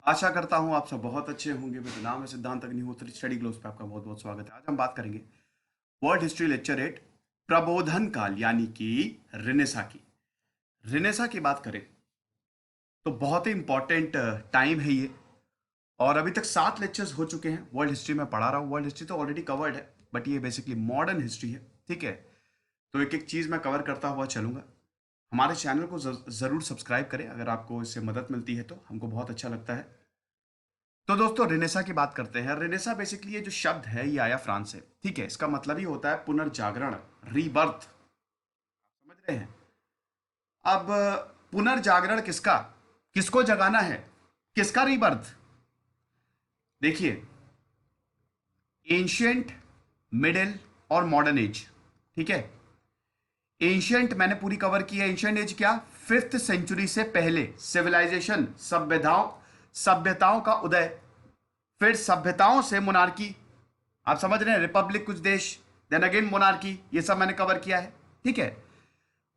आशा करता हूँ आप सब बहुत अच्छे होंगे। मेरा नाम है सिद्धांत अग्निहोत्री। स्टडी ग्लोब्स पे आपका बहुत बहुत स्वागत है। आज हम बात करेंगे वर्ल्ड हिस्ट्री लेक्चर 8 प्रबोधन काल यानी कि रिनेसा की। रिनेसा की बात करें तो बहुत ही इंपॉर्टेंट टाइम है ये। और अभी तक 7 लेक्चर्स हो चुके हैं। वर्ल्ड हिस्ट्री में पढ़ा रहा हूँ। वर्ल्ड हिस्ट्री तो ऑलरेडी कवर्ड है, बट ये बेसिकली मॉडर्न हिस्ट्री है। ठीक है, तो एक एक चीज मैं कवर करता हुआ चलूंगा। हमारे चैनल को जरूर सब्सक्राइब करें। अगर आपको इससे मदद मिलती है तो हमको बहुत अच्छा लगता है। तो दोस्तों रेनेसा की बात करते हैं। रेनेसा बेसिकली ये जो शब्द है ये आया फ्रांस से। ठीक है, इसका मतलब ही होता है पुनर्जागरण, रीबर्थ। समझ रहे हैं? अब पुनर्जागरण किसका, किसको जगाना है, किसका रीबर्थ? देखिए, एंशियंट, मिडिल और मॉडर्न एज। ठीक है, एंशियंट मैंने पूरी कवर की है। एंशियंट एज क्या? 5th सेंचुरी से पहले सिविलाइजेशन, सभ्यताओं सभ्यताओं का उदय। फिर सभ्यताओं से मोनार्की, आप समझ रहे हैं, रिपब्लिक कुछ देश, देन अगेन मोनार्की, ये सब मैंने कवर किया है। ठीक है,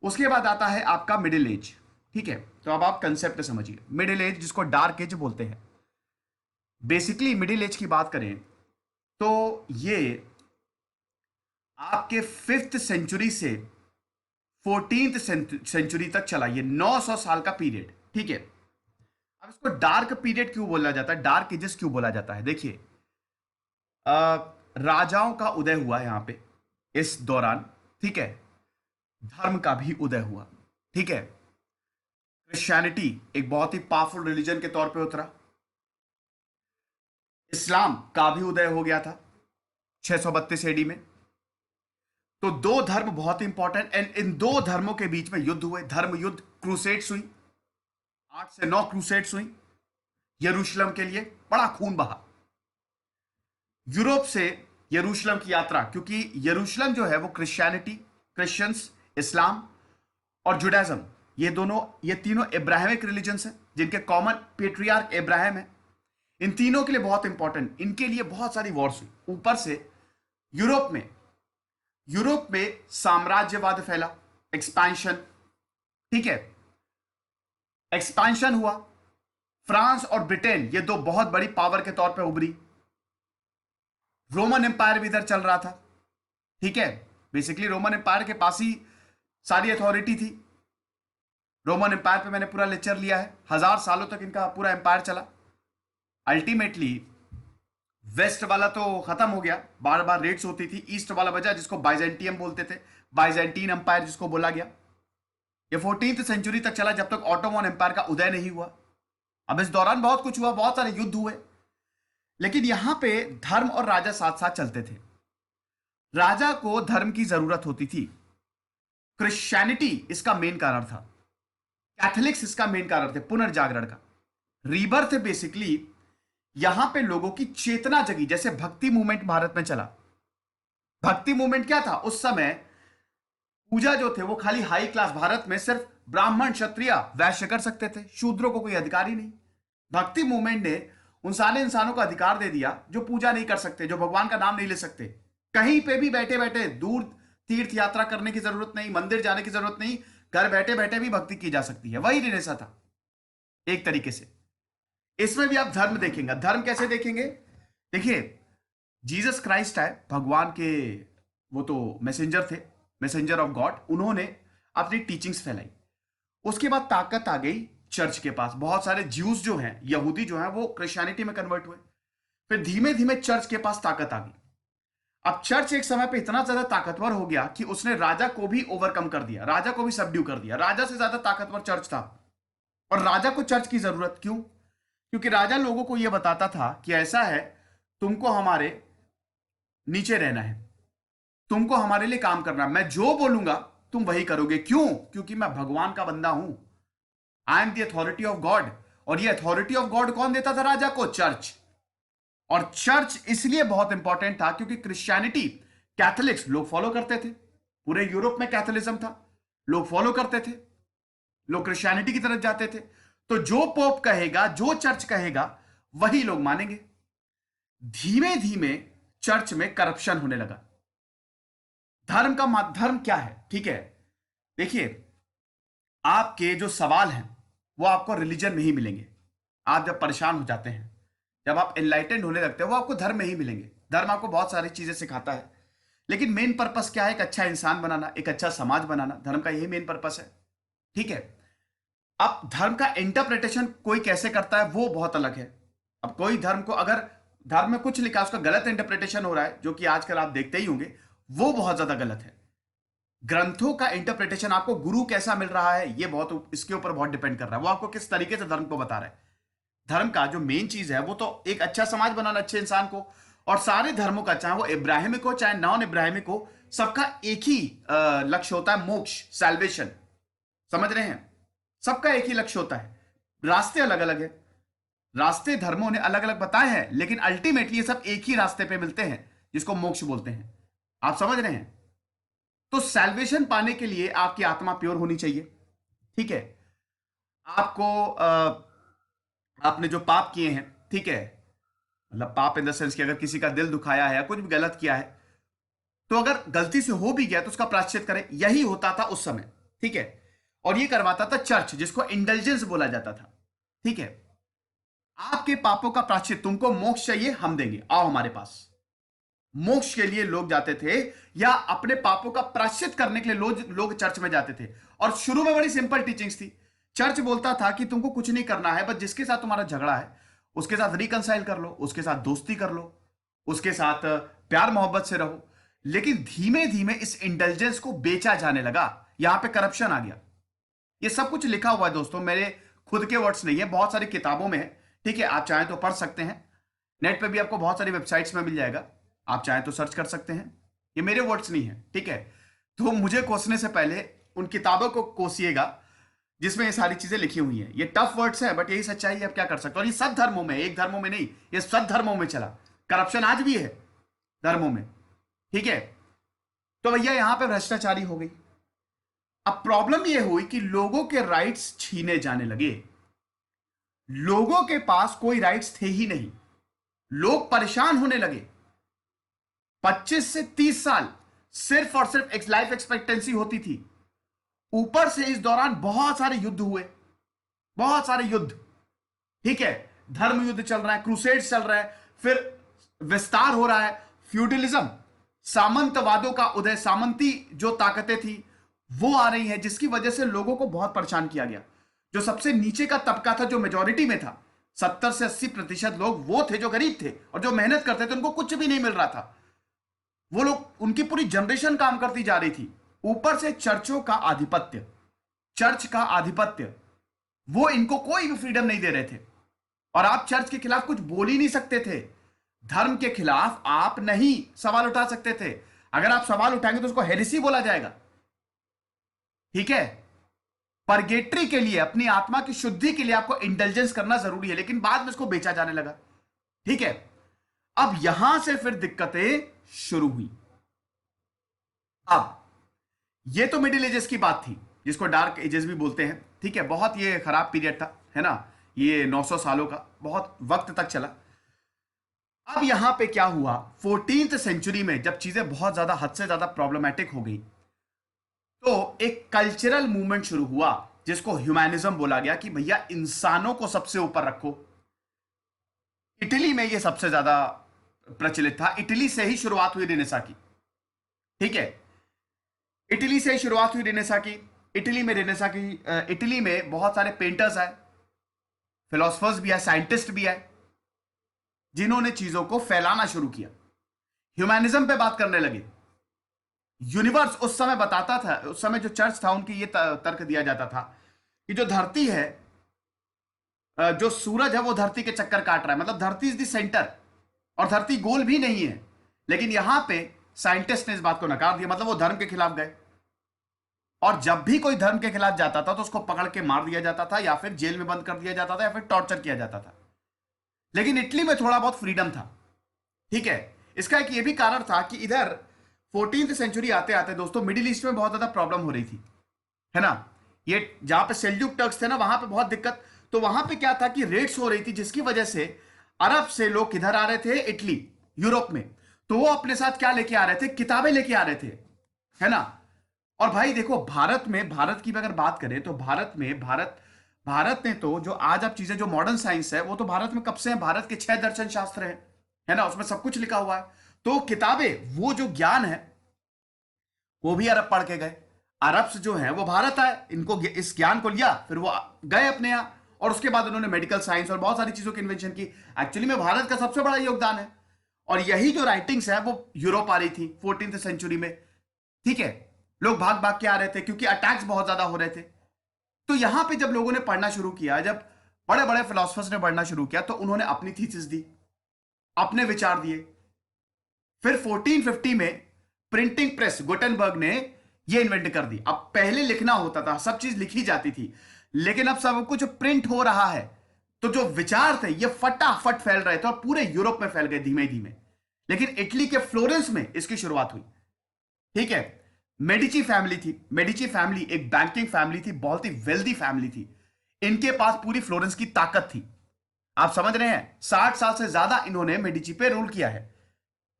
उसके बाद आता है आपका मिडिल एज। ठीक है, तो अब आप कंसेप्ट समझिए। मिडिल एज जिसको डार्क एज बोलते हैं। बेसिकली मिडिल एज की बात करें तो ये आपके 5th सेंचुरी से 14th सेंचुरी तक चला। ये 900 साल का पीरियड। ठीक है, अब इसको डार्क पीरियड क्यों बोला जाता है, डार्क एजेस क्यों बोला जाता है? देखिए, राजाओं का उदय हुआ यहां पे इस दौरान। ठीक है, धर्म का भी उदय हुआ। ठीक है, क्रिश्चियनिटी एक बहुत ही पावरफुल रिलीजन के तौर पे उतरा। इस्लाम का भी उदय हो गया था 632 एडी में। तो दो धर्म बहुत इंपॉर्टेंट, एंड इन दो धर्मों के बीच में युद्ध हुए, धर्म युद्ध, क्रूसेड्स हुई। 8 से 9 क्रूसेड्स हुई यरूशलेम के लिए। बड़ा खून बहा यूरोप से यरूशलेम की यात्रा, क्योंकि यरूशलेम जो है वो क्रिश्चियनिटी, क्रिश्चियंस, इस्लाम और जुडाइज्म, ये तीनों इब्राहिमिक रिलीजन्स हैं जिनके कॉमन पेट्रियार्क इब्राहिम है। इन तीनों के लिए बहुत इंपॉर्टेंट, इनके लिए बहुत सारी वॉर्स हुई। ऊपर से यूरोप में यूरोप में साम्राज्यवाद फैला, एक्सपेंशन। ठीक है, एक्सपेंशन हुआ। फ्रांस और ब्रिटेन ये दो बहुत बड़ी पावर के तौर पे उभरी। रोमन एम्पायर भी इधर चल रहा था। ठीक है, बेसिकली रोमन एम्पायर के पास ही सारी अथॉरिटी थी। रोमन एम्पायर पे मैंने पूरा लेक्चर लिया है। 1000 सालों तक इनका पूरा एम्पायर चला। अल्टीमेटली वेस्ट वाला तो खत्म हो गया, बार बार रेड्स होती थी। ईस्ट वाला बचा, जिसको बाइजेंटियम बोलते थे, बाइजेंटीन एम्पायर जिसको बोला गया। ये 14th सेंचुरी तक चला, जब तक ऑटोमन एम्पायर का उदय नहीं हुआ। अब इस दौरान बहुत कुछ हुआ, बहुत सारे युद्ध हुए, लेकिन यहां पे धर्म और राजा साथ साथ चलते थे। राजा को धर्म की जरूरत होती थी। क्रिश्चियनिटी इसका मेन कारण था, कैथोलिक्स इसका मेन कारण थे, पुनर्जागरण का रीबर्थ। बेसिकली यहां पे लोगों की चेतना जगी। जैसे भक्ति मूवमेंट भारत में चला। भक्ति मूवमेंट क्या था उस समय? पूजा जो थे वो खाली हाई क्लास, भारत में सिर्फ ब्राह्मण, क्षत्रिय, वैश्य कर सकते थे, शूद्रों को कोई अधिकार ही नहीं। भक्ति मूवमेंट ने उन सारे इंसानों को अधिकार दे दिया जो पूजा नहीं कर सकते, जो भगवान का नाम नहीं ले सकते। कहीं पे भी बैठे बैठे, दूर तीर्थ यात्रा करने की जरूरत नहीं, मंदिर जाने की जरूरत नहीं, घर बैठे बैठे भी भक्ति की जा सकती है। वही रिनेसा था एक तरीके से। इसमें भी आप धर्म देखेंगे। धर्म कैसे देखेंगे? देखिए, जीसस क्राइस्ट है भगवान के, वो तो मैसेंजर थे, मैसेंजर ऑफ गॉड। उन्होंने अपनी टीचिंग्स फैलाई। उसके बाद ताकत आ गई चर्च के पास। बहुत सारे ज्यूज जो हैं, यहूदी जो हैं, वो क्रिश्चियनिटी में कन्वर्ट हुए। फिर धीमे धीमे चर्च के पास ताकत आ गई। अब चर्च एक समय पे इतना ज्यादा ताकतवर हो गया कि उसने राजा को भी ओवरकम कर दिया, राजा को भी सबड्यू कर दिया। राजा से ज्यादा ताकतवर चर्च था। और राजा को चर्च की जरूरत क्यों? क्योंकि राजा लोगों को यह बताता था कि ऐसा है, तुमको हमारे नीचे रहना है, तुमको हमारे लिए काम करना है, मैं जो बोलूंगा तुम वही करोगे। क्यों? क्योंकि मैं भगवान का बंदा हूं। I am the authority of God. और ये अथॉरिटी ऑफ गॉड कौन देता था राजा को? चर्च। और चर्च इसलिए बहुत इंपॉर्टेंट था क्योंकि क्रिश्चियनिटी, कैथोलिक्स लोग फॉलो करते थे। पूरे यूरोप में कैथोलिज्म था, लोग फॉलो करते थे, लोग क्रिश्चियनिटी की तरफ जाते थे। तो जो पोप कहेगा, जो चर्च कहेगा, वही लोग मानेंगे। धीमे धीमे चर्च में करप्शन होने लगा। धर्म क्या है? ठीक है, देखिए, आपके जो सवाल हैं वो आपको रिलीजन में ही मिलेंगे। आप जब परेशान हो जाते हैं, जब आप एनलाइटेंड होने लगते हैं, वो आपको धर्म में ही मिलेंगे। धर्म आपको बहुत सारी चीजें सिखाता है, लेकिन मेन पर्पस क्या है? एक अच्छा इंसान बनाना, एक अच्छा समाज बनाना। धर्म का यही मेन पर्पस है। ठीक है। अब धर्म का इंटरप्रिटेशन कोई कैसे करता है वो बहुत अलग है। अब कोई धर्म को, अगर धर्म में कुछ लिखा है उसका गलत इंटरप्रिटेशन हो रहा है, जो कि आजकल आप देखते ही होंगे, वो बहुत ज्यादा गलत है। ग्रंथों का इंटरप्रिटेशन, आपको गुरु कैसा मिल रहा है, ये बहुत, इसके ऊपर बहुत डिपेंड कर रहा है। वो आपको किस तरीके से धर्म को बता रहा है। धर्म का जो मेन चीज है वो तो एक अच्छा समाज बनाना, अच्छे इंसान को। और सारे धर्मों का, चाहे वो इब्राहिमिक हो चाहे नॉन इब्राहिमिक हो, सबका एक ही लक्ष्य होता है, मोक्ष, सैल्वेशन। समझ रहे हैं? सबका एक ही लक्ष्य होता है। रास्ते अलग अलग है, रास्ते धर्मों ने अलग अलग बताए हैं, लेकिन अल्टीमेटली ये सब एक ही रास्ते पे मिलते हैं, जिसको मोक्ष बोलते हैं। आप समझ रहे हैं? तो सैल्वेशन पाने के लिए आपकी आत्मा प्योर होनी चाहिए। ठीक है। आपको आपने जो पाप किए हैं, ठीक है, मतलब पाप इन द सेंस कि अगर किसी का दिल दुखाया है या कुछ भी गलत किया है, तो अगर गलती से हो भी गया तो उसका प्रायश्चित करें। यही होता था उस समय। ठीक है। और ये करवाता था चर्च, जिसको इंडल्जेंस बोला जाता था। ठीक है। आपके पापों का प्रायश्चित, तुमको मोक्ष चाहिए, हम देंगे, आओ हमारे पास। मोक्ष के लिए लोग जाते थे, या अपने पापों का प्रायश्चित करने के लिए लोग चर्च में जाते थे। और शुरू में बड़ी सिंपल टीचिंग्स थी। चर्च बोलता था कि तुमको कुछ नहीं करना है, बस जिसके साथ तुम्हारा झगड़ा है उसके साथ रिकंसाइल कर लो, उसके साथ दोस्ती कर लो, उसके साथ प्यार मोहब्बत से रहो। लेकिन धीमे धीमे इस इंटेलिजेंस को बेचा जाने लगा, यहां पे करप्शन आ गया। ये सब कुछ लिखा हुआ है दोस्तों, मेरे खुद के वर्ड्स नहीं है, बहुत सारी किताबों में है। ठीक है, आप चाहें तो पढ़ सकते हैं। नेट पे भी आपको बहुत सारी वेबसाइट्स में मिल जाएगा, आप चाहें तो सर्च कर सकते हैं। ये मेरे वर्ड्स नहीं है। ठीक है। तो मुझे कोसने से पहले उन किताबों को कोसिएगा जिसमें ये सारी चीजें लिखी हुई हैं। ये टफ वर्ड्स हैं, बट यही सच्चाई है, आप क्या कर सकते हो। और ये सब धर्मों में, एक धर्मों में नहीं, ये सब धर्मों में चला। करप्शन आज भी है धर्मों में। ठीक है। तो भैया यहां पे भ्रष्टाचारी हो गई। अब प्रॉब्लम यह हुई कि लोगों के राइट्स छीने जाने लगे। लोगों के पास कोई राइट्स थे ही नहीं, लोग परेशान होने लगे। 25 से 30 साल सिर्फ और सिर्फ एक लाइफ एक्सपेक्टेंसी होती थी। ऊपर से इस दौरान बहुत सारे युद्ध हुए, बहुत सारे युद्ध। ठीक है। धर्म युद्ध चल रहा है, क्रूसेड्स चल रहा है, फिर विस्तार हो रहा है, फ्यूडलिज्म, सामंतवादों का उदय, सामंती जो ताकतें थी वो आ रही हैं, जिसकी वजह से लोगों को बहुत परेशान किया गया। जो सबसे नीचे का तबका था, जो मेजॉरिटी में था, 70 से 80% लोग वो थे जो गरीब थे और जो मेहनत करते थे, उनको कुछ भी नहीं मिल रहा था। वो लोग, उनकी पूरी जनरेशन काम करती जा रही थी। ऊपर से चर्चों का आधिपत्य, चर्च का आधिपत्य, वो इनको कोई भी फ्रीडम नहीं दे रहे थे। और आप चर्च के खिलाफ कुछ बोल ही नहीं सकते थे। धर्म के खिलाफ आप नहीं सवाल उठा सकते थे। अगर आप सवाल उठाएंगे तो उसको हेरेसी बोला जाएगा। ठीक है। परगेट्री के लिए, अपनी आत्मा की शुद्धि के लिए आपको इंटेलिजेंस करना जरूरी है, लेकिन बाद में इसको बेचा जाने लगा। ठीक है। अब यहां से फिर दिक्कतें शुरू हुई। अब ये तो मिडिल एजेस की बात थी, जिसको डार्क एजेस भी बोलते हैं। ठीक है। बहुत ये खराब पीरियड था, है ना। ये 900 सालों का बहुत वक्त तक चला। अब यहां पे क्या हुआ, 14th सेंचुरी में जब चीजें बहुत ज्यादा, हद से ज्यादा प्रॉब्लमैटिक हो गई, तो एक कल्चरल मूवमेंट शुरू हुआ जिसको ह्यूमैनिज्म बोला गया, कि भैया इंसानों को सबसे ऊपर रखो। इटली में यह सबसे ज्यादा प्रचलित था। इटली से ही शुरुआत हुई रेनेसा की। ठीक है। इटली से ही शुरुआत हुई रेनेसा की। इटली में रेनेसा की, इटली में बहुत सारे पेंटर्स आए, फिलोसफर्स भी आए, साइंटिस्ट भी आए, जिन्होंने चीजों को फैलाना शुरू किया। ह्यूमैनिज्म पे बात करने लगे। यूनिवर्स उस समय बताता था, उस समय जो चर्च था उनकी ये तर्क दिया जाता था कि जो धरती है, जो सूरज है वो धरती के चक्कर काट रहा है, मतलब धरती इज द सेंटर, और धरती गोल भी नहीं है। लेकिन यहां पे साइंटिस्ट ने इस बात को नकार दिया, मतलब वो धर्म के खिलाफ गए। और जब भी कोई धर्म के खिलाफ जाता था तो उसको पकड़ के मार दिया जाता था, या फिर जेल में बंद कर दिया जाता था, या फिर टॉर्चर किया जाता था। लेकिन इटली में थोड़ा बहुत फ्रीडम था। ठीक है। इसका एक ये भी कारण था कि इधर 14th सेंचुरी आते आते दोस्तों, मिडिल ईस्ट में बहुत ज्यादा प्रॉब्लम हो रही थी, है ना। ये जहां पे सेल्यूक टर्क्स थे ना, वहां पे बहुत दिक्कत। तो वहां पे क्या था कि रेड्स हो रही थी, जिसकी वजह से अरब से लोग किधर आ रहे थे, इटली, यूरोप में। तो वो अपने साथ क्या लेके आ रहे थे, किताबें लेके आ रहे थे, है ना। और भाई देखो, भारत में, भारत की अगर बात करें तो भारत में, भारत भारत ने तो जो आज आप चीजें, जो मॉडर्न साइंस है, वो तो भारत में कब से है? भारत के 6 दर्शन शास्त्र हैं, है ना, उसमें सब कुछ लिखा हुआ है। तो किताबें, वो जो ज्ञान है वो भी अरब पढ़ के गए। अरब से जो है वो भारत आए, इनको इस ज्ञान को लिया, फिर वो गए अपने यहाँ, और उसके बाद उन्होंने मेडिकल साइंस और बहुत सारी चीजों की इन्वेंशन की। एक्चुअली में भारत का सबसे बड़ा योगदान है। और यही जो राइटिंग्स है वो यूरोप आ रही थी 14th सेंचुरी में। ठीक है, लोग भाग भाग के आ रहे थे क्योंकि अटैक्स बहुत ज्यादा हो रहे थे। तो यहां पे जब लोगों ने पढ़ना शुरू किया, जब बड़े बड़े फिलोसफर्स ने पढ़ना शुरू किया, तो उन्होंने अपनी थीसिस दी, अपने विचार दिए। फिर 1450 में प्रिंटिंग प्रेस गुटेनबर्ग ने ये इन्वेंट कर दी। अब पहले लिखना होता था, सब चीज लिखी जाती थी, लेकिन अब सब कुछ प्रिंट हो रहा है। तो जो विचार थे ये फटाफट फैल रहे थे और पूरे यूरोप में फैल गए धीमे धीमे। लेकिन इटली के फ्लोरेंस में इसकी शुरुआत हुई। ठीक है, मेडिची फैमिली थी। मेडिची फैमिली एक बैंकिंग फैमिली थी, बहुत ही वेल्दी फैमिली थी। इनके पास पूरी फ्लोरेंस की ताकत थी। आप समझ रहे हैं, 60 साल से ज्यादा इन्होंने मेडिची पे रूल किया है।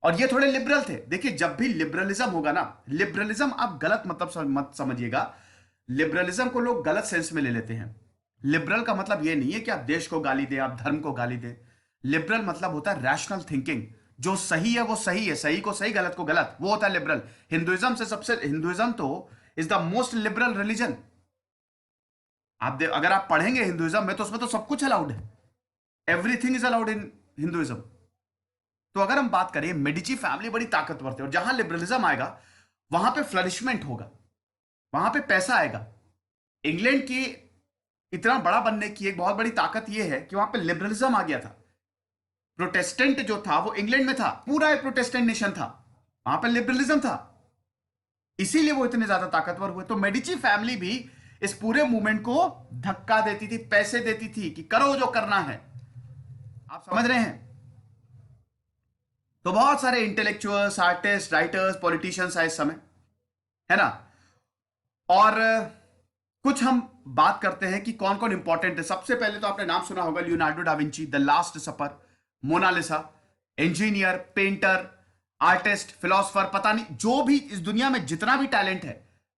और ये थोड़े लिबरल थे। देखिए, जब भी लिबरलिज्म होगा ना, लिबरलिज्म आप गलत मतलब मत समझिएगा। लिबरलिज्म को लोग गलत सेंस में ले लेते हैं। लिबरल का मतलब ये नहीं है कि आप देश को गाली दें, आप धर्म को गाली दें। लिबरल मतलब होता है रैशनल थिंकिंग। जो सही है वो सही है, सही को सही, गलत को गलत, वो होता है लिबरल। हिंदुइज्म तो is the most liberal religion. अगर आप पढ़ेंगे हिंदुइज्म में, तो उसमें तो सब कुछ अलाउड है। Everything is allowed in Hinduism. तो अगर हम बात करें, मेडिची फैमिली बड़ी ताकतवर थी, और जहां लिबरलिज्म आएगा वहां पे फ्लरिशमेंट होगा, वहां पे पैसा आएगा। इंग्लैंड की इतना बड़ा बनने की एक बहुत बड़ी ताकत यह है कि वहां पे लिबरलिज्म आ गया था। प्रोटेस्टेंट जो था वो इंग्लैंड में था, पूरा एक प्रोटेस्टेंट नेशन था, वहां पे लिबरलिज्म था, इसीलिए वो इतने ज्यादा ताकतवर हुए। तो मेडिची फैमिली भी इस पूरे मूवमेंट को धक्का देती थी, पैसे देती थी कि करो जो करना है। आप समझ रहे हैं? तो बहुत सारे इंटेलेक्चुअल्स, आर्टिस्ट, राइटर्स, पॉलिटिशियंस आए इस समय, है ना। और कुछ हम बात करते हैं कि कौन कौन इंपॉर्टेंट है। सबसे पहले तो आपने नाम सुना होगा Leonardo da Vinci, the last supper, Mona Lisa. Engineer, painter, artist, philosopher, पता नहीं जो भी इस दुनिया में जितना भी टैलेंट है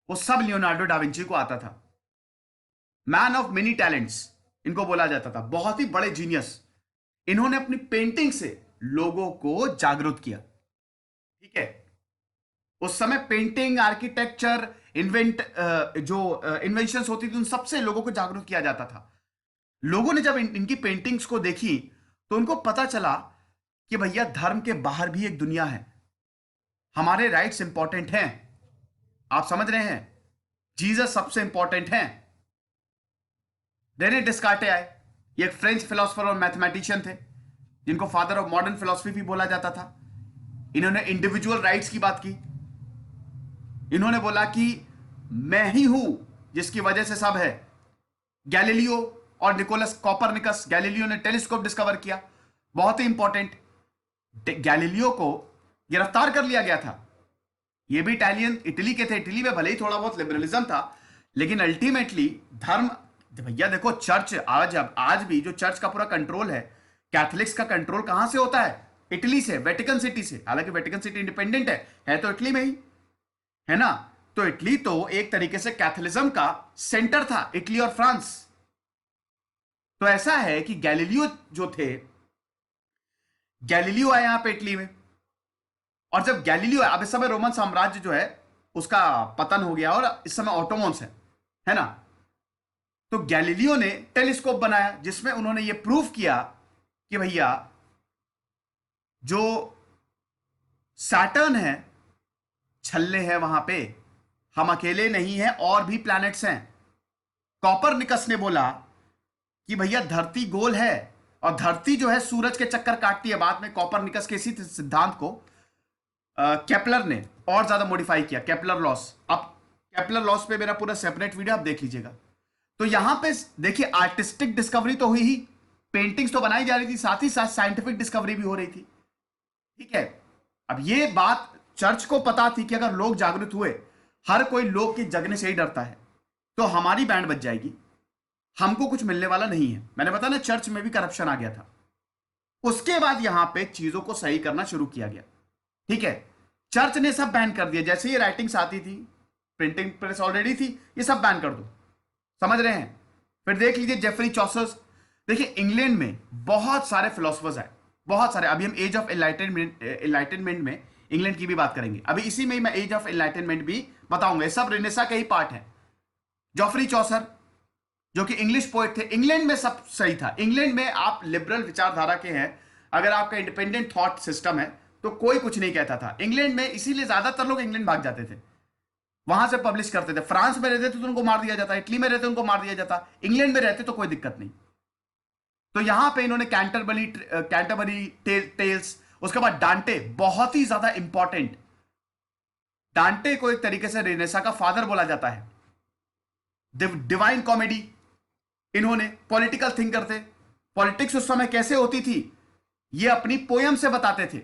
वो सब लियोनार्डो डा विंची को आता था। मैन ऑफ मेनी टैलेंट्स इनको बोला जाता था, बहुत ही बड़े जीनियस। इन्होंने अपनी पेंटिंग से लोगों को जागरूक किया। ठीक है, उस समय पेंटिंग, आर्किटेक्चर, इन्वेंशंस होती थी, उन सबसे लोगों को जागरूक किया जाता था। लोगों ने जब इनकी पेंटिंग्स को देखी तो उनको पता चला कि भैया धर्म के बाहर भी एक दुनिया है, हमारे राइट्स इंपॉर्टेंट हैं। आप समझ रहे हैं, जीसस सबसे इंपॉर्टेंट हैं। रेने डिस्कार्टे आए, ये एक फ्रेंच फिलोसफर और मैथमेटिशियन थे, जिनको फादर ऑफ मॉडर्न फिलोसफी भी बोला जाता था। इन्होंने इंडिविजुअल राइट्स की बात की। इन्होंने बोला कि मैं ही हूं जिसकी वजह से सब है। गैलीलियो और निकोलस कॉपरनिकस, गैलीलियो ने टेलीस्कोप डिस्कवर किया, बहुत ही इंपॉर्टेंट। गैलीलियो को गिरफ्तार कर लिया गया था। ये भी इटालियन, इटली के थे। इटली में भले ही थोड़ा बहुत लिबरलिज्म था, लेकिन अल्टीमेटली धर्म, भैया देखो, चर्च आज भी जो चर्च का पूरा कंट्रोल है, कैथलिक्स का कंट्रोल कहां से होता है? इटली से, वेटिकन सिटी से। हालांकि वेटिकन सिटी इंडिपेंडेंट है तो इटली में ही, है ना। तो इटली तो एक तरीके से कैथोलिज्म का सेंटर था, इटली और फ्रांस। तो ऐसा है कि गैलीलियो जो थे, गैलीलियो आए यहां पे इटली में। और जब गैलीलियो, अब इस समय रोमन साम्राज्य जो है उसका पतन हो गया और इस समय ऑटोमन्स है ना। तो गैलीलियो ने टेलीस्कोप बनाया जिसमें उन्होंने ये प्रूव किया कि भैया जो सैटर्न है, छल्ले हैं वहां पे, हम अकेले नहीं हैं, और भी प्लैनेट्स हैं। कॉपरनिकस ने बोला कि भैया धरती गोल है और धरती जो है सूरज के चक्कर काटती है। बाद में कॉपरनिकस के इसी सिद्धांत को केपलर ने और ज्यादा मॉडिफाई किया, केपलर लॉस। अब केपलर लॉस पे मेरा पूरा सेपरेट वीडियो आप देख लीजिएगा। तो यहां पे देखिए, आर्टिस्टिक डिस्कवरी तो हुई ही, पेंटिंग्स तो बनाई जा रही थी, साथ ही साथ साइंटिफिक डिस्कवरी भी हो रही थी। ठीक है, अब ये बात चर्च को पता थी कि अगर लोग जागरूक हुए, हर कोई लोग के जगने से ही डरता है, तो हमारी बैंड बच जाएगी, हमको कुछ मिलने वाला नहीं है। मैंने बताया ना, चर्च में भी करप्शन आ गया था। उसके बाद यहां पे चीजों को सही करना शुरू किया गया। ठीक है, चर्च ने सब बैन कर दिया। जैसे ये राइटिंग्स आती थी, प्रिंटिंग प्रेस ऑलरेडी थी, ये सब बैन कर दो। समझ रहे हैं? फिर देख लीजिए जेफरी चॉसर्स। देखिए इंग्लैंड में बहुत सारे फिलोसफर्स हैं, बहुत सारे। अभी हम एज ऑफ एनलाइटनमेंट में इंग्लैंड की भी बात करेंगे, अभी इसी में ही मैं एज ऑफ एनलाइटनमेंट भी बताऊंगा। ये सब रेनेसा के ही पार्ट है। जेफरी चॉसर जो कि इंग्लिश पोएट थे, इंग्लैंड में सब सही था। इंग्लैंड में आप लिबरल विचारधारा के हैं, अगर आपका इंडिपेंडेंट थॉट सिस्टम है तो कोई कुछ नहीं कहता था इंग्लैंड में, इसीलिए ज्यादातर लोग इंग्लैंड भाग जाते थे, वहां से पब्लिश करते थे। फ्रांस में रहते तो उनको मार दिया जाता, इटली में रहते उनको मार दिया जाता, इंग्लैंड में रहते तो कोई दिक्कत नहीं। तो यहां पे इन्होंने कैंटरबरी टेल्स, उसके बाद डांटे, बहुत ही ज्यादा इंपॉर्टेंट। डांटे को एक तरीके से रेनेसा का फादर बोला जाता है। डिवाइन कॉमेडी, इन्होंने पॉलिटिकल थिंकर थे, पॉलिटिक्स उस समय कैसे होती थी ये अपनी पोयम से बताते थे,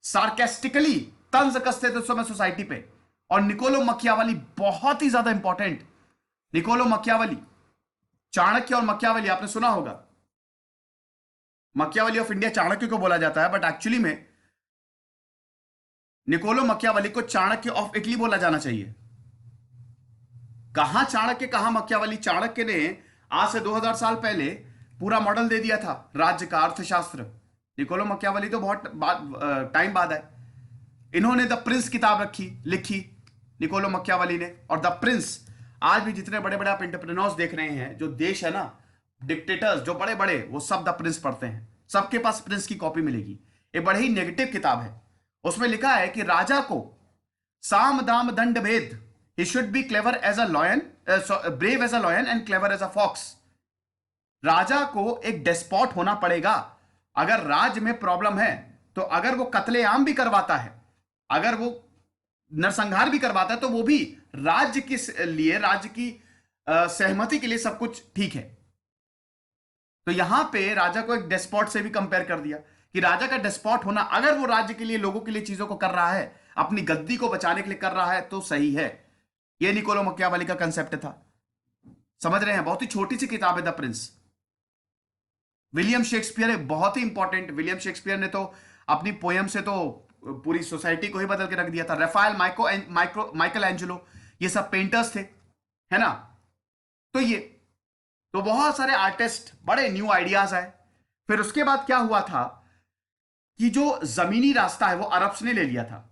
सार्केस्टिकली तंज कसते थे उस समय सोसाइटी पे। और निकोलो मकियावली बहुत ही ज्यादा इंपॉर्टेंट। निकोलो मकियावली, चाणक्य और मकियावली आपने सुना होगा, मकियावली ऑफ इंडिया चाणक्य को बोला जाता है, बट एक्चुअली में निकोलो मकियावली को चाणक्य ऑफ इटली बोला जाना चाहिए। कहां चाणक्य कहां मकियावली? चाणक्य ने आज से 2000 साल पहले पूरा मॉडल दे दिया था राज्य का, अर्थशास्त्र। निकोलो मकियावली तो बहुत टाइम बाद है। इन्होंने द प्रिंस किताब लिखी निकोलो मकियावली ने। और द प्रिंस, आज भी जितने बड़े बड़े आप एंटरप्रेन्योर्स देख रहे हैं, जो देश है ना, डिक्टेटर्स जो बड़े बड़े, वो सब द प्रिंस पढ़ते हैं, सबके पास प्रिंस की कॉपी मिलेगी। ये बड़ी ही नेगेटिव किताब है। उसमें लिखा है कि राजा को साम दाम दंड भेद, he should be clever as a lion, brave as a lion and clever as a fox। राजा को एक डेस्पॉट होना पड़ेगा। अगर राज्य में प्रॉब्लम है तो अगर वो कत्लेआम भी करवाता है, अगर वो नरसंहार भी करवाता है, तो वो भी राज्य के लिए, राज्य की सहमति के लिए सब कुछ ठीक है। तो यहां पे राजा को एक डेस्पॉट से भी कंपेयर कर दिया कि राजा का डेस्पॉट होना, अगर वो राज्य के लिए, लोगों के लिए चीजों को कर रहा है, अपनी गद्दी को बचाने के लिए कर रहा है, तो सही है। ये निकोलो मकियावली का कंसेप्ट था। समझ रहे हैं? बहुत ही छोटी सी किताब है द प्रिंस। विलियम शेक्सपियर है, बहुत ही इंपॉर्टेंट। विलियम शेक्सपियर ने तो अपनी पोयम से तो पूरी सोसाइटी को ही बदल के रख दिया था। राफेल, माइकल एंजेलो, ये सब पेंटर्स थे, है ना। तो ये तो बहुत सारे आर्टिस्ट, बड़े न्यू आइडियाज आए। फिर उसके बाद क्या हुआ था कि जो जमीनी रास्ता है वो अरब्स ने ले लिया था।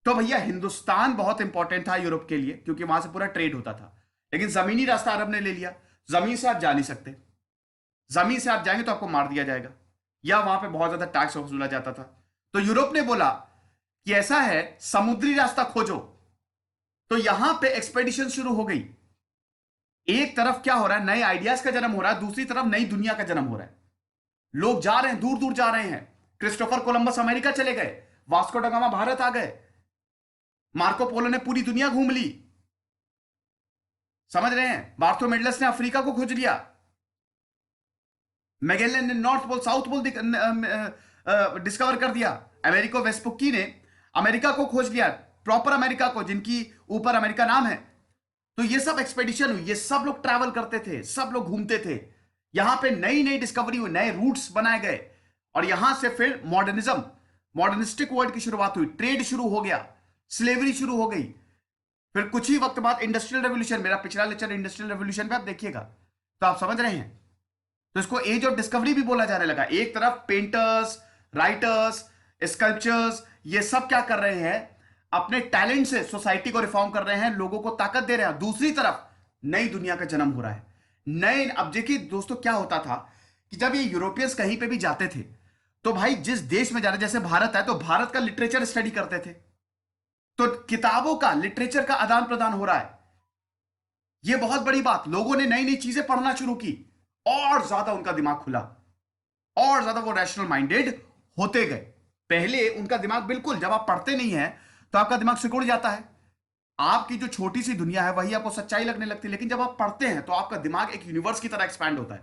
तो भैया हिंदुस्तान बहुत इंपॉर्टेंट था यूरोप के लिए, क्योंकि वहां से पूरा ट्रेड होता था। लेकिन जमीनी रास्ता अरब ने ले लिया। जमीन से आप जा नहीं सकते, जमीन से आप जाएंगे तो आपको मार दिया जाएगा, या वहां पे बहुत ज्यादा टैक्स वसूला जाता था। तो यूरोप ने बोला कि ऐसा है, समुद्री रास्ता खोजो। तो यहां पे एक्सपेडिशन शुरू हो गई। एक तरफ क्या हो रहा है, नए आइडियाज का जन्म हो रहा है, दूसरी तरफ नई दुनिया का जन्म हो रहा है। लोग जा रहे हैं, दूर दूर जा रहे हैं। क्रिस्टोफर कोलंबस अमेरिका चले गए, वास्को ड गामा भारत आ गए, मार्को पोलो ने पूरी दुनिया घूम ली। समझ रहे हैं? बार्थोमेडलस ने अफ्रीका को खोज लिया, मैगेलन ने north pole south pole discover कर दिया, अमेरिको वेस्पुक्की ने अमेरिका को खोज लिया, प्रॉपर अमेरिका को, जिनकी ऊपर अमेरिका नाम है। तो ये सब एक्सपेडिशन हुई, ये सब लोग ट्रैवल करते थे, सब लोग घूमते थे। यहां पे नई नई डिस्कवरी हुई, नए रूट्स बनाए गए, और यहां से फिर मॉडर्निज्म, मॉडर्निस्टिक वर्ल्ड की शुरुआत हुई। ट्रेड शुरू हो गया, स्लेवरी शुरू हो गई। फिर कुछ ही वक्त बाद इंडस्ट्रियल रेवोल्यूशन, मेरा पिछला लेक्चर इंडस्ट्रियल रेवोल्यूशन पे आप देखिएगा, तो आप समझ रहे हैं। तो इसको एज ऑफ डिस्कवरी भी बोला जाने लगा। एक तरफ पेंटर्स, राइटर्स, स्कल्पचर्स, ये सब क्या कर रहे हैं, अपने टैलेंट से सोसाइटी को रिफॉर्म कर रहे हैं, लोगों को ताकत दे रहे हैं। दूसरी तरफ नई दुनिया का जन्म हो रहा है। नए, अब देखिए दोस्तों क्या होता था कि जब ये यूरोपियंस कहीं पे भी जाते थे, तो भाई जिस देश में जा रहे, जैसे भारत है तो भारत का लिटरेचर स्टडी करते थे, तो किताबों का, लिटरेचर का आदान प्रदान हो रहा है। यह बहुत बड़ी बात, लोगों ने नई नई चीजें पढ़ना शुरू की, और ज्यादा उनका दिमाग खुला, और ज्यादा वो रैशनल माइंडेड होते गए। पहले उनका दिमाग बिल्कुल, जब आप पढ़ते नहीं है तो आपका दिमाग सिकुड़ जाता है, आपकी जो छोटी सी दुनिया है वही आपको सच्चाई लगने लगती है। लेकिन जब आप पढ़ते हैं तो आपका दिमाग एक यूनिवर्स की तरह एक्सपैंड होता है।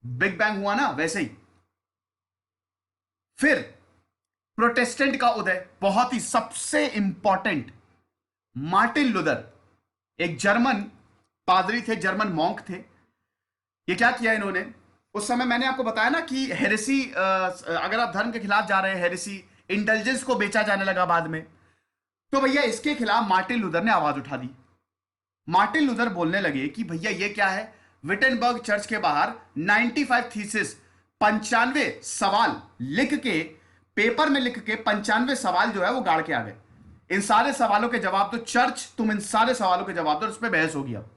बिग बैंग हुआ ना, वैसे ही। फिर प्रोटेस्टेंट का उदय, बहुत ही सबसे इंपॉर्टेंट, मार्टिन लूथर, एक जर्मन पादरी थे, जर्मन मॉन्क थे। ये क्या किया इन्होंने, उस समय मैंने आपको बताया ना कि हेरेसी, अगर आप धर्म के खिलाफ जा रहे हैं, हेरेसी, इंटेलिजेंस को बेचा जाने लगा बाद में, तो भैया इसके खिलाफ मार्टिन लूथर ने आवाज उठा दी। मार्टिन लूथर बोलने लगे कि भैया ये क्या है, विटेनबर्ग चर्च के बाहर 95 थीसिस, 95 सवाल लिख के, पेपर में लिख के 95 सवाल जो है वो गाड़ के आ गए। इन सारे सवालों के जवाब दो चर्च, तुम इन सारे सवालों के जवाब दो, उस पर बहस होगी। अब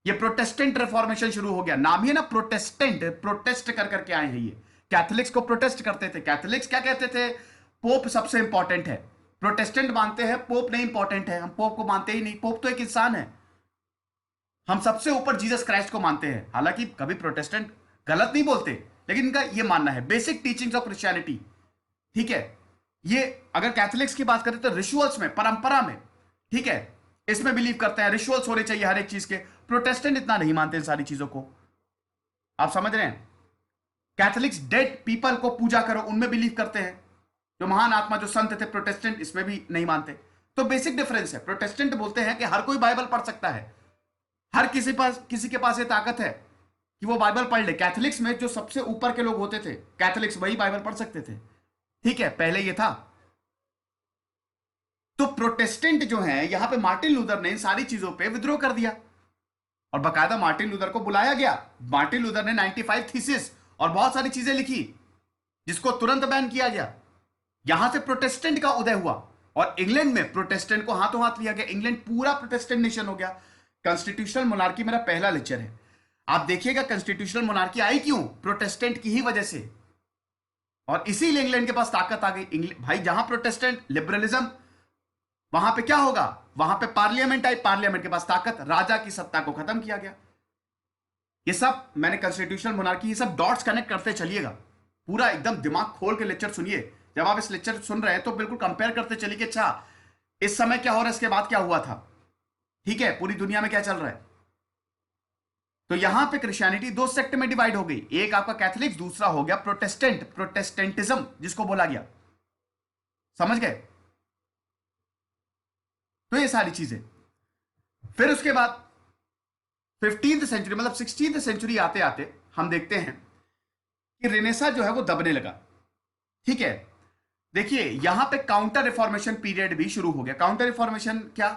ये प्रोटेस्टेंट रिफॉर्मेशन शुरू हो गया। नाम ही है ना प्रोटेस्टेंट, प्रोटेस्ट कर करके आए हैं ये। कैथोलिक्स को प्रोटेस्ट करते थे। कैथोलिक्स क्या कहते थे? पोप सबसे इंपॉर्टेंट है। प्रोटेस्टेंट मानते हैं पोप नहीं इंपॉर्टेंट है, हम पोप को मानते ही नहीं, पोप तो एक इंसान है। हम सबसे ऊपर जीसस क्राइस्ट को मानते हैं। हालांकि कभी प्रोटेस्टेंट गलत नहीं बोलते, लेकिन इनका ये मानना है बेसिक टीचिंग्स ऑफ क्रिश्चियनिटी, ठीक है। ये अगर कैथोलिक्स की बात करें तो रिचुअल्स में, परंपरा में, ठीक है, इसमें बिलीव करते हैं, रिचुअल्स होने चाहिए हर एक चीज के। प्रोटेस्टेंट इतना नहीं मानते इन सारी चीजों को, आप समझ रहे हैं। कैथोलिक्स डेड पीपल को पूजा करो, उनमें बिलीव करते हैं, जो महान आत्मा जो संत थे। प्रोटेस्टेंट इसमें भी नहीं मानते। तो बेसिक डिफरेंस है। प्रोटेस्टेंट बोलते हैं कि हर कोई बाइबल पढ़ सकता है, हर किसी के पास ये ताकत है कि वो बाइबल पढ़ ले। कैथोलिक्स में जो सबसे ऊपर के लोग होते थे कैथोलिक्स, वही बाइबल पढ़ सकते थे, ठीक है, पहले ये था। तो प्रोटेस्टेंट जो है, यहां पे मार्टिन लूथर ने इन सारी चीजों पे विद्रोह कर दिया और बकायदा मार्टिन लूथर को बुलाया गया। मार्टिन लूथर ने 95 थीसिस और बहुत सारी चीजें लिखी, जिसको तुरंत बैन किया गया। यहां से प्रोटेस्टेंट का उदय हुआ और इंग्लैंड में प्रोटेस्टेंट को हाथों हाथ लिया गया। इंग्लैंड पूरा प्रोटेस्टेंट नेशन हो गया। कॉन्स्टिट्यूशनल मोनार्की मेरा पहला लेक्चर है, आप देखिएगा। कॉन्स्टिट्यूशनल मोनार्की आई क्यों? प्रोटेस्टेंट की ही वजह से। और इसीलिए इंग्लैंड के पास ताकत आ गई। भाई जहां प्रोटेस्टेंट लिबरलिज्म, वहां पे क्या होगा? वहां पे पार्लियामेंट आई, पार्लियामेंट के पास ताकत, राजा की सत्ता को खत्म किया गया। ये सब मैंने कॉन्स्टिट्यूशनल मोनार्की, ये सब डॉट्स कनेक्ट करते चलिएगा। पूरा एकदम दिमाग खोल के लेक्चर सुनिए। जब आप इस लेक्चर सुन रहे हैं तो बिल्कुल कंपेयर करते चलिए कि अच्छा इस समय क्या हो रहा है, इसके बाद क्या हुआ था, ठीक है, पूरी दुनिया में क्या चल रहा है। तो यहां पे क्रिश्चियनिटी दो सेक्ट में डिवाइड हो गई। एक आपका कैथोलिक्स, दूसरा हो गया प्रोटेस्टेंट, प्रोटेस्टेंटिज्म जिसको बोला गया। समझ गए? तो ये सारी चीजें। फिर उसके बाद 15th सेंचुरी, मतलब 16th सेंचुरी आते आते हम देखते हैं कि रेनेसा जो है वो दबने लगा, ठीक है। देखिए यहां पे काउंटर रिफॉर्मेशन पीरियड भी शुरू हो गया। काउंटर रिफॉर्मेशन क्या?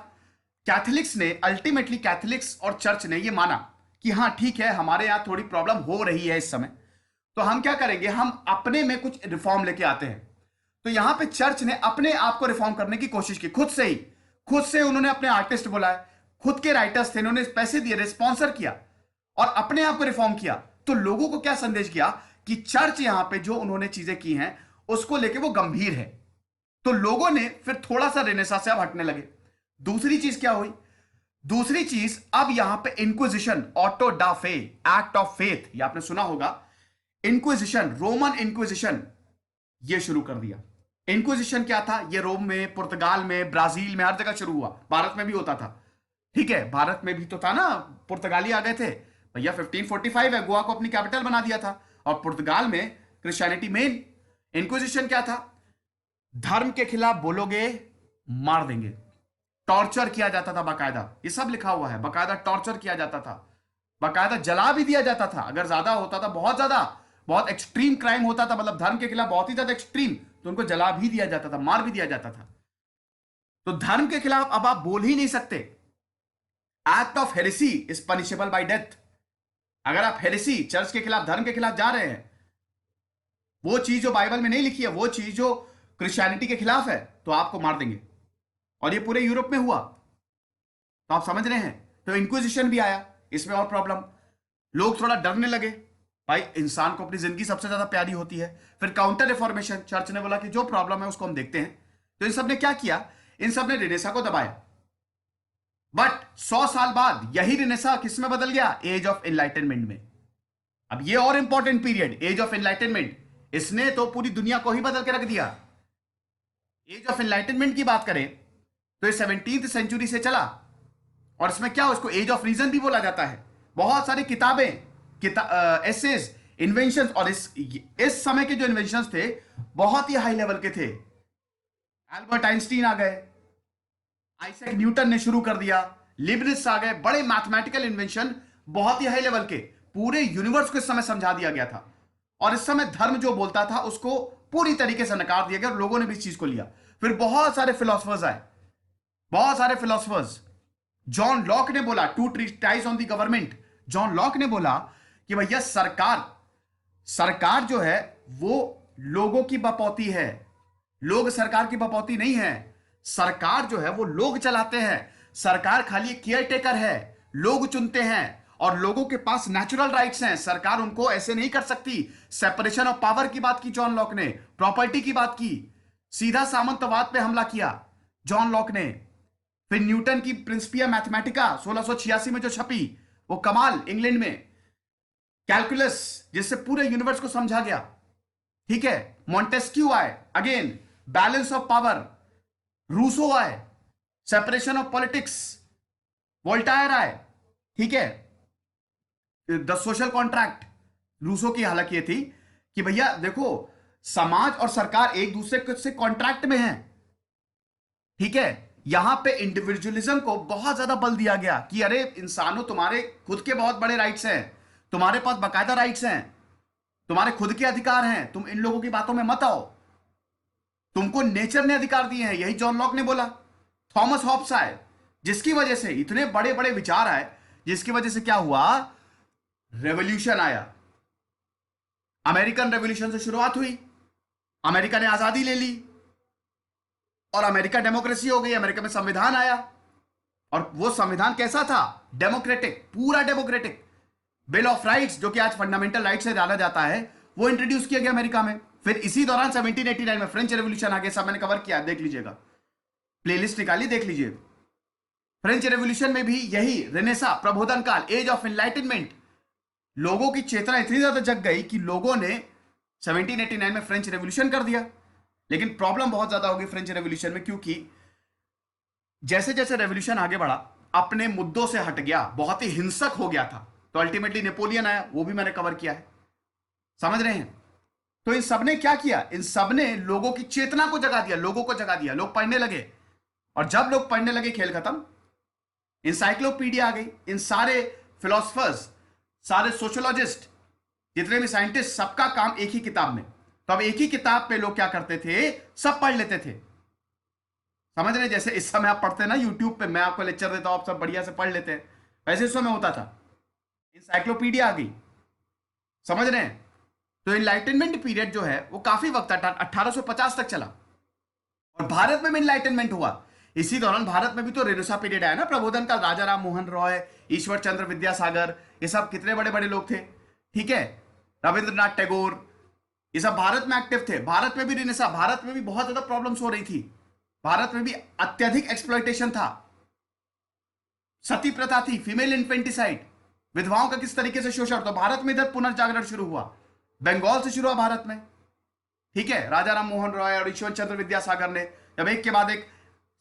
कैथोलिक्स ने अल्टीमेटली, कैथोलिक्स और चर्च ने ये माना कि हाँ ठीक है, हमारे यहां थोड़ी प्रॉब्लम हो रही है इस समय, तो हम क्या करेंगे, हम अपने में कुछ रिफॉर्म लेके आते हैं। तो यहां पे चर्च ने अपने आप को रिफॉर्म करने की कोशिश की, खुद से ही। खुद से उन्होंने अपने आर्टिस्ट बुलाए, खुद के राइटर्स थे, उन्होंने पैसे दिए, स्पॉन्सर किया और अपने आप को रिफॉर्म किया। तो लोगों को क्या संदेश किया कि चर्च यहां पे जो उन्होंने चीजें की हैं उसको लेके वो गंभीर है। तो लोगों ने फिर थोड़ा सा रेनेसां से अब हटने लगे। दूसरी चीज क्या हुई? दूसरी चीज, अब यहां पे इंक्विजिशन, ऑटो डा फे, एक्ट ऑफ फेथ, ये आपने सुना होगा। इंक्विजिशन, रोमन इंक्विजिशन, ये शुरू कर दिया। इंक्विजिशन क्या था? ये रोम में, पुर्तगाल में, ब्राजील में, हर जगह शुरू हुआ। भारत में भी होता था, ठीक है, भारत में भी तो था ना, पुर्तगाली आ गए थे भैया। 1545 है, गोवा को अपनी कैपिटल बना दिया था और पुर्तगाल में क्रिश्चियनिटी मेन। इंक्विजिशन क्या था? धर्म के खिलाफ बोलोगे मार देंगे। टॉर्चर किया जाता था बाकायदा, ये सब लिखा हुआ है, बाकायदा टॉर्चर किया जाता था, बाकायदा जला भी दिया जाता था। अगर ज्यादा होता था, बहुत ज्यादा, बहुत एक्सट्रीम क्राइम होता था, मतलब धर्म के खिलाफ बहुत ही ज्यादा एक्सट्रीम, तो उनको जला भी दिया जाता था, मार भी दिया जाता था। तो धर्म के खिलाफ अब आप बोल ही नहीं सकते। Act of heresy is punishable bye death. अगर आप हेरेसी, चर्च के खिलाफ, धर्म के खिलाफ जा रहे हैं, वो चीज जो बाइबल में नहीं लिखी है, वो चीज जो क्रिश्चियनिटी के खिलाफ है, तो आपको मार देंगे। और ये पूरे यूरोप में हुआ, तो आप समझ रहे हैं। तो इंक्विजिशन भी आया, इसमें और प्रॉब्लम, लोग थोड़ा डरने लगे। भाई इंसान को अपनी जिंदगी सबसे ज्यादा प्यारी होती है। फिर काउंटर रिफॉर्मेशन, चर्च ने बोला कि जो प्रॉब्लम है उसको हम देखते हैं। तो इन सब ने क्या किया? इन सब ने रेनेसा को दबाया। बट 100 साल बाद यही रेनेसा किस में बदल गया? एज ऑफ एनलाइटनमेंट में। अब ये और important period, age of enlightenment, इसने तो पूरी दुनिया को ही बदल के रख दिया। एज ऑफ एनलाइटनमेंट की बात करें तो ये 17th सेंचुरी से चला और इसमें क्या, उसको एज ऑफ रीजन भी बोला जाता है। बहुत सारी किताबें, एसेज, इन्वेंशन, और इस समय के जो इन्वेंशन थे बहुत ही हाई लेवल के थे। एल्बर्ट आइंस्टीन आ गए, आइजैक न्यूटन ने शुरू कर दिया, लिबनिट्ज आ गए, बड़े मैथमेटिकल इन्वेंशन बहुत ही हाई लेवल के। पूरे यूनिवर्स को इस समय समझा दिया गया था और इस समय धर्म जो बोलता था उसको पूरी तरीके से नकार दिया गया और लोगों ने भी इस चीज को लिया। फिर बहुत सारे फिलोसफर्स आए, बहुत सारे फिलोसफर्स। जॉन लॉक ने बोला two treatise on the government, John Locke ने बोला कि भैया सरकार जो है वो लोगों की बपौती है, लोग सरकार की बपौती नहीं है। सरकार जो है वो लोग चलाते हैं, सरकार खाली केयर टेकर है, लोग चुनते हैं और लोगों के पास नेचुरल राइट्स हैं, सरकार उनको ऐसे नहीं कर सकती। सेपरेशन ऑफ पावर की बात की जॉन लॉक ने, प्रॉपर्टी की बात की, सीधा सामंतवाद पे हमला किया जॉन लॉक ने। फिर न्यूटन की प्रिंसिपिया मैथमेटिका 1686 में जो छपी, वो कमाल इंग्लैंड में, कैलकुलस जिससे पूरे यूनिवर्स को समझा गया। ठीक है, मॉन्टेस्क्यू आए, again balance of power, Rousseau आए, सेपरेशन ऑफ पॉलिटिक्स, वोल्टायर आए। ठीक है, द सोशल कॉन्ट्रैक्ट, रूसो की हालत ये थी कि भैया देखो समाज और सरकार एक दूसरे से कॉन्ट्रैक्ट में है। ठीक है, यहां पे इंडिविजुअलिज्म को बहुत ज्यादा बल दिया गया कि अरे इंसानों, तुम्हारे खुद के बहुत बड़े राइट्स हैं, तुम्हारे पास बाकायदा राइट्स हैं, तुम्हारे खुद के अधिकार हैं, तुम इन लोगों की बातों में मत आओ, तुमको नेचर ने अधिकार दिए हैं। यही जॉन लॉक ने बोला। थॉमस हॉब्स आए, जिसकी वजह से इतने बड़े बड़े विचार आए, जिसकी वजह से क्या हुआ, रेवोल्यूशन आया। अमेरिकन रेवोल्यूशन से शुरुआत हुई, अमेरिका ने आजादी ले ली और अमेरिका डेमोक्रेसी हो गई, अमेरिका में संविधान आया। और वो संविधान कैसा था, डेमोक्रेटिक, पूरा डेमोक्रेटिक। बिल ऑफ राइट्स, जो कि आज फंडामेंटल राइट्स से जाना जाता है, वो इंट्रोड्यूस किया गया अमेरिका में। फिर इसी दौरान 1789 में फ्रेंच रेवोल्यूशन आ गया। सब मैंने कवर किया, देख लीजिएगा, प्लेलिस्ट निकाली, देख लीजिए। फ्रेंच रेवोल्यूशन में भी यही रेनेसा, प्रबोधन काल, एज ऑफ एनलाइटनमेंट, लोगों की चेतना इतनी ज्यादा जग गई कि लोगों ने 1789 में फ्रेंच रेवोल्यूशन कर दिया। लेकिन प्रॉब्लम बहुत ज्यादा होगी फ्रेंच रेवोल्यूशन में, क्योंकि जैसे जैसे रेवोल्यूशन आगे बढ़ा, अपने मुद्दों से हट गया, बहुत ही हिंसक हो गया था। तो अल्टीमेटली नेपोलियन आया, वो भी मैंने कवर किया है, समझ रहे हैं। तो इन सब ने क्या किया, इन सब ने लोगों की चेतना को जगा दिया, लोगों को जगा दिया, लोग पढ़ने लगे। और जब लोग पढ़ने लगे, खेल खत्म, इंसाइक्लोपीडिया आ गई। इन सारे फिलोसफर्स, सारे सोशोलॉजिस्ट, जितने भी साइंटिस्ट, सबका काम एक ही किताब में। तो अब एक ही किताब पे लोग क्या करते थे, सब पढ़ लेते थे, समझ रहे। जैसे इस समय आप पढ़ते हैं ना यूट्यूब पे, मैं आपको लेक्चर देता हूं, आप सब बढ़िया से पढ़ लेते हैं, वैसे इस समय होता था। इंसाइक्लोपीडिया आ गई, समझ रहे हैं। तो इनलाइटनमेंट पीरियड जो है वो काफी वक्त 1850 तक चला। और भारत में भी इनलाइटनमेंट हुआ। इसी दौरान भारत में भी तो रेनेसां पीरियड आया ना, प्रबोधन काल, राजा राम मोहन रॉय, ईश्वर चंद्र विद्यासागर, ये सब कितने बड़े बड़े लोग थे। ठीक है, रविंद्रनाथ टैगोर, ये सब भारत में एक्टिव थे। भारत में भी रेनेसां, भारत में भी बहुत ज्यादा प्रॉब्लम्स हो रही थी, भारत में भी अत्यधिक एक्सप्लॉयटेशन था, सती प्रथा थी, फीमेल इन्फेंटिसाइड, विधवाओं का किस तरीके से शोषण। तो भारत में इधर पुनर्जागरण शुरू हुआ, बंगाल से शुरू हुआ भारत में। ठीक है, राजा राम मोहन रॉय और ईश्वर चंद्र विद्यासागर ने जब एक के बाद एक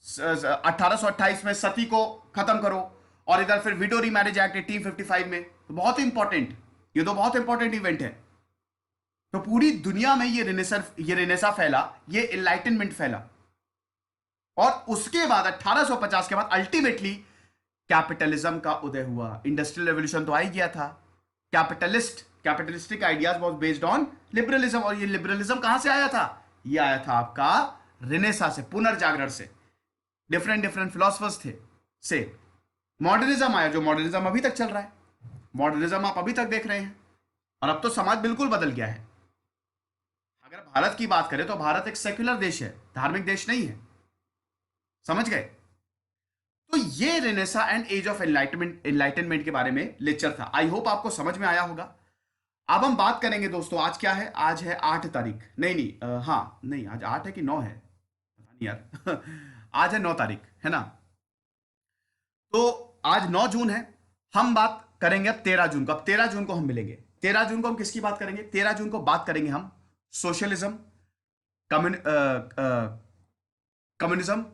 1828 में सती को खत्म करो, और इधर फिर विडो रीमैरिज एक्ट 1855 में, तो बहुत इंपॉर्टेंट, ये तो बहुत इंपॉर्टेंट इवेंट है। तो पूरी दुनिया में ये रेनेसां फैला, ये एनलाइटनमेंट फैला। और उसके बाद 1850 के बाद अल्टीमेटली कैपिटलिज्म का उदय हुआ। इंडस्ट्रियल रेवोल्यूशन तो आ ही गया था, capitalistic ideas was based on liberalism. और ये लिबरलिज्म कहां से आया था, ये आया था आपका रेनेसां से, पुनर्जागरण से। डिफरेंट फिलोसफर्स थे से मॉडर्निज्म आया, जो मॉडर्निज्म अभी तक चल रहा है, मॉडर्निज्म आप अभी तक देख रहे हैं। और अब तो समाज बिल्कुल बदल गया है। अगर भारत की बात करें तो भारत एक सेक्युलर देश है, धार्मिक देश नहीं है, समझ गए। तो ये Renaissance and age of enlightenment के बारे में लेक्चर था। आई होप आपको समझ में आया होगा। अब हम बात करेंगे दोस्तों, आज क्या है, आज है 8 तारीख, नहीं आज 8 है कि 9 है, पता नहीं यार आज है 9 तारीख, है ना। तो आज 9 जून है, हम बात करेंगे अब 13 जून को। अब 13 जून को हम मिलेंगे। 13 जून को हम किसकी बात करेंगे, 13 जून को बात करेंगे हम सोशलिज्म, कम्युनिज्म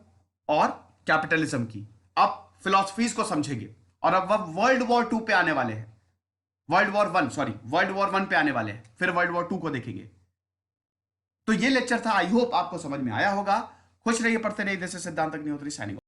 और कैपिटलिज्म की। अब फिलॉसफीज को समझेंगे। और अब वह वर्ल्ड वॉर 2 पे आने वाले हैं, वर्ल्ड वॉर 1 पे आने वाले हैं, फिर वर्ल्ड वॉर 2 को देखेंगे। तो ये लेक्चर था, आई होप आपको समझ में आया होगा। खुश रहिए, पढ़ते रहिए। जैसे सिद्धांत अग्निहोत्री साइनिंग।